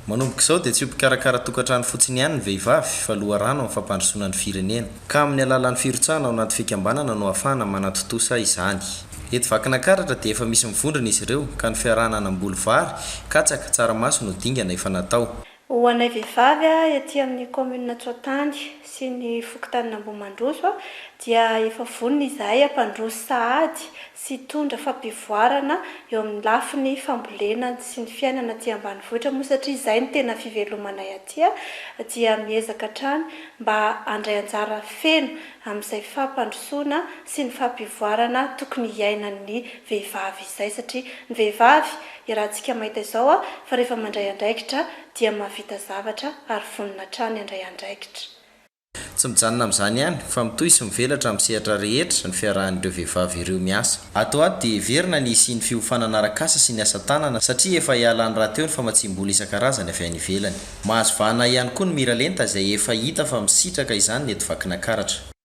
manomboka izao dia tsy ho mpikarakara tokantrano fotsiny ihany ny vehivavy fa loharano amin'ny fampandrosoana ny firenena ka amin'ny alalan'ny firotsana ao anaty fikambanana no ahafahana manatotosa izany. Eto Vakinakaratra dia efa misy mivondrona izy ireo ka ny fiarahana anamboly vary katsaka tsaramaso no dingana efa natao. Ho anay vehivavy etỳ amin'ny commune Tsoatany sy ny fokontany Ambohimandroso dia efa vonona izahay hampandroso sahady sy tondra fampivoarana eo amin'ny lafiny fambolena sy ny fiainana aty ambanivohitra moa satria izay ny tena fivelomanay aty dia miezaka hatrany mba handray anjara feno amin'izay fampandrosoana sy ny fampivoarana tokony iainan'ny vehivavy izay satria ny vehivavy rahantsika mahita izao fa rehefa mandray andraikitra dia mahavita zavatra ary vonona hatrany handray andraikitra. Tsy mijanona amin'izany ihany fa mitohy sy mivelatra amin'ny sehatra rehetra ny fiarahan'ireo vehivavy ireo miasa. Ato ato dia heverina ny isian'ny fiofanana arak'asa sy ny asa tanana satria efa hialan'ny rahateo ny famatsim-bola isan-karazany avy any ivelany. Mahazo vahana ihany koa ny mira lenta izay efa hita fa misitraka izany eto Vakinakaratra.